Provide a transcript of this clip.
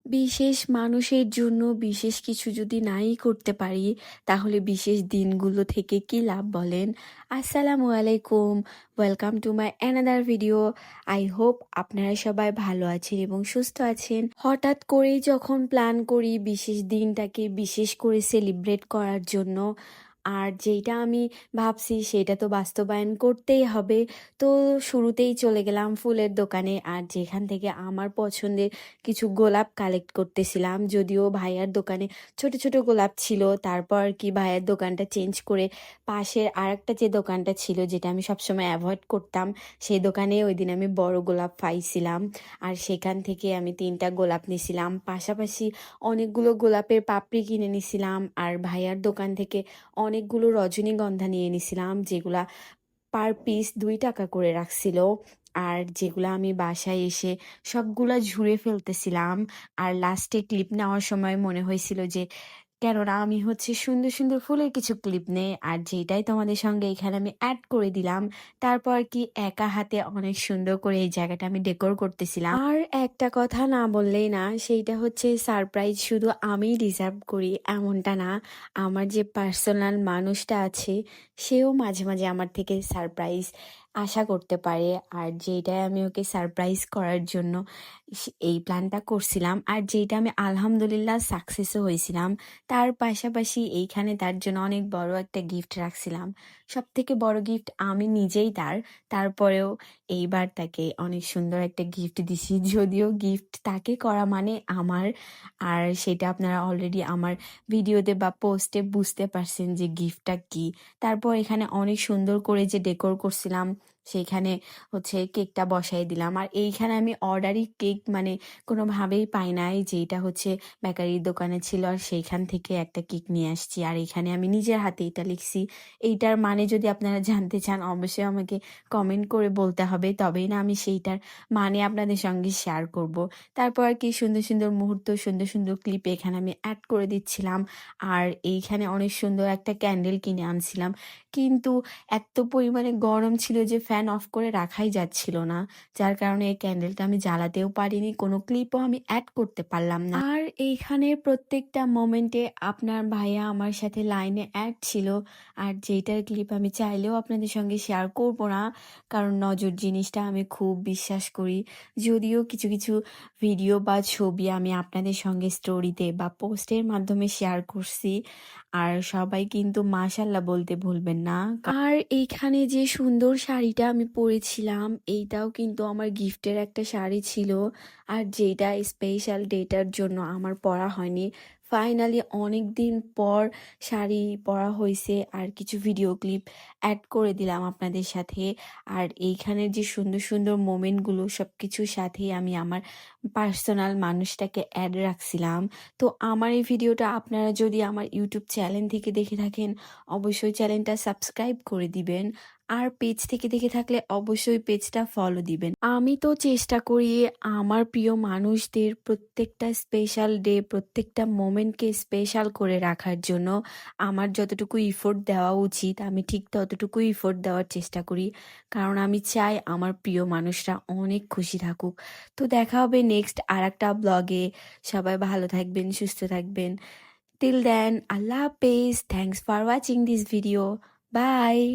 বিশেষ মানুষের জন্য বিশেষ কিছু যদি নাই করতে পারি তাহলে বিশেষ দিনগুলো থেকে কি লাভ বলেন? আসসালামু আলাইকুম, welcome to my another video. I hope আপনারা সবাই ভালো আছেন এবং সুস্থ আছেন। হঠাৎ করেই যখন প্ল্যান করি বিশেষ দিনটাকে বিশেষ করে সেলিব্রেট করার জন্য, আর যেটা আমি ভাবছি সেটা তো বাস্তবায়ন করতেই হবে। তো শুরুতেই চলে গেলাম ফুলের দোকানে, আর যেখান থেকে আমার পছন্দের কিছু গোলাপ কালেক্ট করতেছিলাম। যদিও ভাইয়ার দোকানে ছোট ছোট গোলাপ ছিল, তারপর কি ভাইয়ার দোকানটা চেঞ্জ করে পাশের আরেকটা যে দোকানটা ছিল যেটা আমি সবসময় অ্যাভয়েড করতাম, সেই দোকানে ওই দিন আমি বড় গোলাপ পাইছিলাম। আর সেখান থেকে আমি 3টা গোলাপ নিছিলাম, পাশাপাশি অনেকগুলো গোলাপের পাপড়ি কিনে নিছিলাম। আর ভাইয়ার দোকান থেকে অনেকগুলো রজনীগন্ধা নিয়ে নিছিলাম, যেগুলা পার পিস 2 টাকা করে রাখছিল। আর যেগুলো আমি বাসায় এসে সবগুলা ঝুড়ে ফেলতেছিলাম। আর লাস্টে ক্লিপ নেওয়ার সময় মনে হয়েছিল যে কেননা আমি হচ্ছে সুন্দর সুন্দর ফুলের কিছু ক্লিপ নেই, আর যেটাই তোমাদের সঙ্গে এখানে আমি অ্যাড করে দিলাম। তারপর কি একা হাতে অনেক সুন্দর করে এই জায়গাটা আমি ডেকোর করতেছিলাম। আর একটা কথা না বললেই না, সেইটা হচ্ছে সারপ্রাইজ শুধু আমিই ডিজার্ভ করি এমনটা না। আমার যে পার্সোনাল মানুষটা আছে সেও মাঝে মাঝে আমার থেকে সারপ্রাইজ আশা করতে পারে। আর যেটাই আমি ওকে সারপ্রাইজ করার জন্য এই প্ল্যানটা করছিলাম, আর যেটা আমি আলহামদুলিল্লাহ সাকসেসও হয়েছিলাম। তার পাশাপাশি এইখানে তার জন্য অনেক বড় একটা গিফট রাখছিলাম। সব থেকে বড় গিফট আমি নিজেই তারপরেও এইবার তাকে অনেক সুন্দর একটা গিফট দিছি, যদিও গিফট তাকে করা মানে আমার। আর সেটা আপনারা অলরেডি আমার ভিডিওতে বা পোস্টে বুঝতে পারছেন যে গিফটটা কি। তারপর এখানে অনেক সুন্দর করে যে ডেকোর করছিলাম সেইখানে হচ্ছে কেকটা বসাই দিলাম। আর এইখানে আমি অর্ডারি কেক মানে কোনোভাবেই পাই নাই, যেটা হচ্ছে বেকারির দোকানে ছিল, আর সেইখান থেকে একটা কেক নিয়ে আসছি। আর এখানে আমি নিজের হাতে এটা লিখছি। এইটার মানে যদি আপনারা জানতে চান অবশ্যই আমাকে কমেন্ট করে বলতে হবে, তবেই না আমি সেইটার মানে আপনাদের সঙ্গে শেয়ার করব। তারপর আর কি সুন্দর সুন্দর মুহূর্ত, সুন্দর সুন্দর ক্লিপ এখানে আমি অ্যাড করে দিচ্ছিলাম। আর এইখানে অনেক সুন্দর একটা ক্যান্ডেল কিনে আনছিলাম, কিন্তু এত পরিমাণে গরম ছিল যে ফ্যান অফ করে রাখাই যাচ্ছিল না, যার কারণে এই ক্যান্ডেলটা আমি জ্বালাতেও পারিনি, কোনো ক্লিপও আমি অ্যাড করতে পারলাম না। আর এইখানের প্রত্যেকটা মোমেন্টে আপনার ভাইয়া আমার সাথে লাইনে অ্যাড ছিল। আর যেটার ক্লিপ আমি চাইলেও আপনাদের সঙ্গে শেয়ার করব না, কারণ নজর জিনিসটা আমি খুব বিশ্বাস করি। যদিও কিছু কিছু ভিডিও বা ছবি আমি আপনাদের সঙ্গে স্টোরিতে বা পোস্টের মাধ্যমে শেয়ার করছি, আর সবাই কিন্তু মাশাল্লাহ বলতে ভুলবেন না। আর এইখানে যে সুন্দর শাড়িটা আমি পরেছিলাম এইটাও কিন্তু আমার গিফটের একটা শাড়ি ছিল, আর যেটা স্পেশাল ডেটার জন্য আমার পরা হয়নি। ফাইনালি অনেক দিন পর শাড়ি পরা হয়েছে, আর কিছু ভিডিও ক্লিপ অ্যাড করে দিলাম আপনাদের সাথে। আর এইখানের যে সুন্দর সুন্দর মোমেন্টগুলো সব কিছুর সাথেই আমি আমার পার্সোনাল মানুষটাকে অ্যাড রাখছিলাম। তো আমার এই ভিডিওটা আপনারা যদি আমার ইউটিউব চ্যানেল থেকে দেখে থাকেন অবশ্যই চ্যানেলটা সাবস্ক্রাইব করে দিবেন, আর পেজ থেকে দেখে থাকলে অবশ্যই পেজটা ফলো দিবেন। আমি তো চেষ্টা করি আমার প্রিয় মানুষদের প্রত্যেকটা স্পেশাল ডে, প্রত্যেকটা মোমেন্টকে স্পেশাল করে রাখার জন্য আমার যতটুকু ইফোর্ট দেওয়া উচিত আমি ঠিক ততটুকু ইফোর্ট দেওয়ার চেষ্টা করি, কারণ আমি চাই আমার প্রিয় মানুষরা অনেক খুশি থাকুক। তো দেখা হবে নেক্সট আর একটা ব্লগে। সবাই ভালো থাকবেন, সুস্থ থাকবেন। Till then, Allah Hafiz. Thanks for watching this video. Bye.